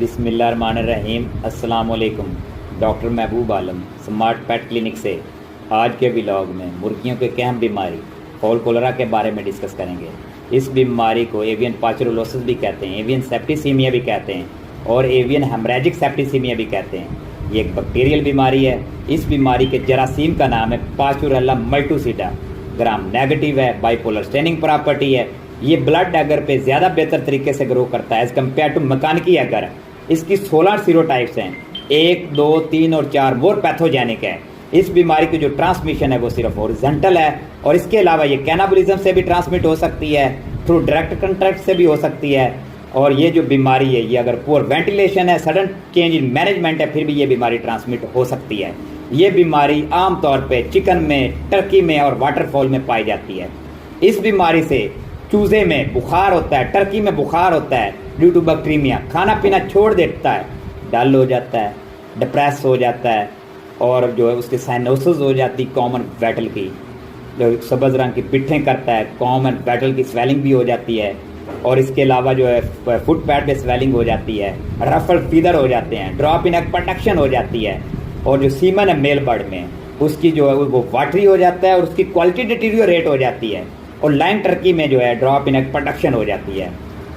बिस्मिल्लाहिर्रहमानिर्रहीम। अस्सलाम वालेकुम। डॉक्टर महबूब आलम स्मार्ट पेट क्लिनिक से आज के व्लॉग में मुर्गियों की अहम बीमारी फॉल कोलेरा के बारे में डिस्कस करेंगे। इस बीमारी को एवियन पाचुरोलोसिस भी कहते हैं, एवियन सेप्टिसीमिया भी कहते हैं और एवियन हेमरेजिक सेप्टिसीमिया भी कहते हैं। ये एक बैक्टीरियल बीमारी है। इस बीमारी के जरासीम का नाम है पाचुरेला मल्टूसिडा। ग्राम नेगेटिव है, बाइपोलर स्टेनिंग प्रॉपर्टी है। ये ब्लड एगर पे ज़्यादा बेहतर तरीके से ग्रो करता है एज़ कम्पेयर टू मैकेनिकी एगर। इसकी 16 सीरोटाइप्स हैं, 1, 2, 3 और 4 मोर पैथोजेनिक है। इस बीमारी की जो ट्रांसमिशन है वो सिर्फ हॉरिजॉन्टल है और इसके अलावा ये कैनाबलिज्म से भी ट्रांसमिट हो सकती है, थ्रू डायरेक्ट कंटैक्ट से भी हो सकती है। और ये जो बीमारी है ये अगर पुअर वेंटिलेशन है, सडन चेंज इन मैनेजमेंट है, फिर भी ये बीमारी ट्रांसमिट हो सकती है। ये बीमारी आमतौर पर चिकन में, टर्की में और वाटरफॉल में पाई जाती है। इस बीमारी से चूजे में बुखार होता है, टर्की में बुखार होता है ड्यू टू बैक्टीरिया, खाना पीना छोड़ देता है, डल हो जाता है, डिप्रेस हो जाता है और जो है उसकी साइनोसिस हो जाती है कॉमन बैटल की, जो सब्ज़ रंग की पिट्ठें करता है, कॉमन बैटल की स्वेलिंग भी हो जाती है और इसके अलावा जो है फुट पैड पे स्वेलिंग हो जाती है, रफल फीदर हो जाते हैं, ड्रॉप इन एग प्रोडक्शन हो जाती है और जो सीमन है मेल बर्ड में उसकी जो है वो वाटरी हो जाता है और उसकी क्वालिटी डिटीरियोरेट हो जाती है। और लाइन टर्की में जो है ड्रॉप इन एग प्रोडक्शन हो जाती है।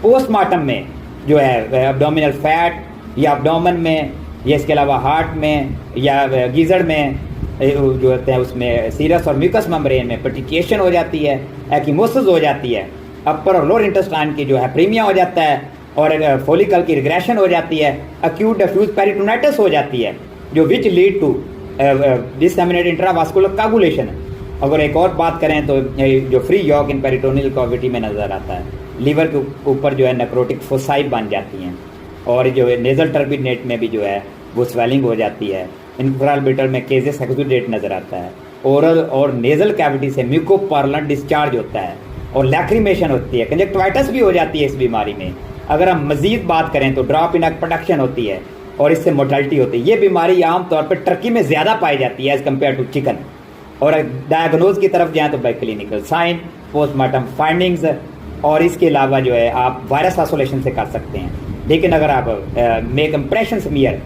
पोस्टमार्टम में जो है एब्डोमिनल फैट या एब्डोमेन में या इसके अलावा हार्ट में या गीजर में जो होते हैं उसमें सीरस और म्यूकस मेम्ब्रेन में पेटिकेशन हो जाती है, एक्यूमोसिस हो जाती है, अपर और लोअर इंटेस्टाइन की जो है प्रीमिया हो जाता है और फोलिकल की रिग्रेशन हो जाती है, एक्यूट डिफ्यूज पेरिटोनाइटिस हो जाती है जो which lead to disseminated intravascular coagulation. अगर एक और बात करें तो जो free yolk in peritoneal cavity में नज़र आता है, लीवर के ऊपर जो है नेक्रोटिक फोसाई बन जाती हैं और जो है नेजल टर्बिनेट में भी जो है वो स्वेलिंग हो जाती है। इंफ्राऑर्बिटल में केजेस एक्सुडेट नज़र आता है। ओरल और नेजल कैविटी से म्यूकोपार्लन डिस्चार्ज होता है और लैक्रीमेशन होती है, कंजक्टिवाइटिस भी हो जाती है इस बीमारी में। अगर हम मजीद बात करें तो ड्रॉप इन एग प्रोडक्शन होती है और इससे मोर्टेलिटी होती है। ये बीमारी आमतौर पर टर्की में ज़्यादा पाई जाती है एज़ कम्पेयर टू चिकन। और डायग्नोज की तरफ जाएँ तो by clinical sign, postmortem findings और इसके अलावा जो है आप वायरस आइसोलेशन से कर सकते हैं। लेकिन अगर आप make impression smear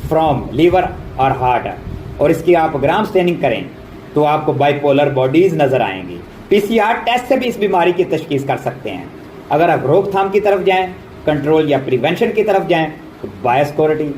from liver और हार्ट और इसकी आप ग्राम स्टेनिंग करें तो आपको बाइपोलर बॉडीज नज़र आएंगी। पीसीआर टेस्ट से भी इस बीमारी की तशखीस कर सकते हैं। अगर आप रोकथाम की तरफ जाएँ, कंट्रोल या प्रिवेंशन की तरफ जाएँ तो बायोसिक्योरिटी,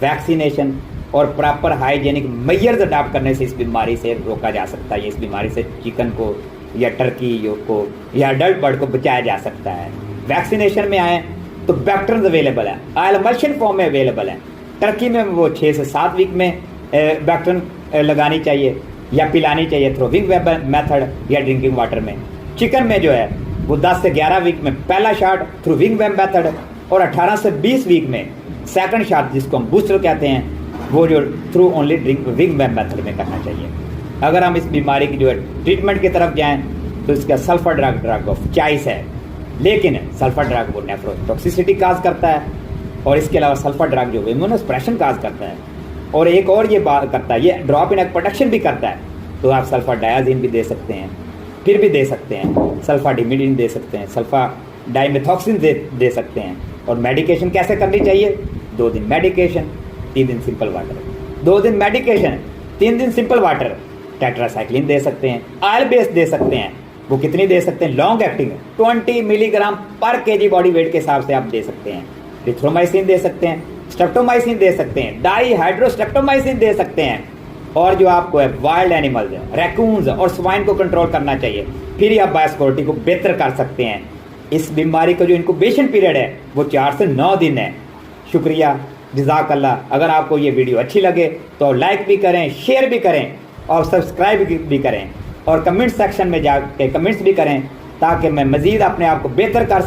वैक्सीनेशन और प्रॉपर हाइजेनिक मेजर्स अडॉप्ट करने से इस बीमारी से रोका जा सकता है। इस बीमारी से चिकन को या टर्की को या अडल्ट बर्ड को बचाया जा सकता है। वैक्सीनेशन में आए तो बैक्टर्स अवेलेबल है, एमल्शन फॉर्म में अवेलेबल है। टर्की में वो 6 से 7 वीक में बैक्टर लगानी चाहिए या पिलानी चाहिए थ्रू विंग वेब मेथड या ड्रिंकिंग वाटर में। चिकन में जो है वो 10 से 11 वीक में पहला shot through wing web method और 18 से 20 वीक में सेकंड शॉट जिसको हम बूस्टर कहते हैं वो जो through only wing web method में करना चाहिए। अगर हम इस बीमारी की जो है ट्रीटमेंट की तरफ जाएं तो इसका सल्फर ड्रग ऑफ चॉइस है, लेकिन सल्फर ड्रग वो नेफ्रोटॉक्सिसिटी काज करता है और इसके अलावा सल्फर ड्रग जो इम्यूनोसप्रेशन काज करता है और एक और ये बात करता है, ये ड्रॉप इन एग प्रोडक्शन भी करता है। तो आप सल्फर डायाजीन भी दे सकते हैं, फिर भी दे सकते हैं, सल्फर डिमिडिन दे सकते हैं, सल्फर डाइमेथॉक्सिन दे सकते हैं। और मेडिकेशन कैसे करनी चाहिए? 2 दिन मेडिकेशन, 3 दिन सिंपल वाटर। 2 दिन मेडिकेशन, 3 दिन सिंपल वाटर। टेट्रासाइक्लिन दे सकते हैं, ऑयल बेस दे सकते हैं। वो कितनी दे सकते हैं? लॉन्ग एक्टिंग 20 मिलीग्राम पर केजी बॉडी वेट के हिसाब से आप दे सकते हैं। रिथ्रोमाइसिन दे सकते हैं, स्ट्रेप्टोमाइसिन दे सकते हैं, डाईहाइड्रोस्ट्रेप्टोमाइसिन दे सकते हैं। और जो आपको है वाइल्ड एनिमल्स, रैकून्स और स्वाइन को कंट्रोल करना चाहिए, फिर ही आप बायोसिक्योरिटी को बेहतर कर सकते हैं। इस बीमारी का जो इंक्यूबेशन पीरियड है वो 4 से 9 दिन है। शुक्रिया, जज़ाकल्लाह। अगर आपको ये वीडियो अच्छी लगे तो लाइक भी करें, शेयर भी करें और सब्सक्राइब भी करें और कमेंट सेक्शन में जाके कमेंट्स भी करें ताकि मैं मज़ीद अपने आप को बेहतर कर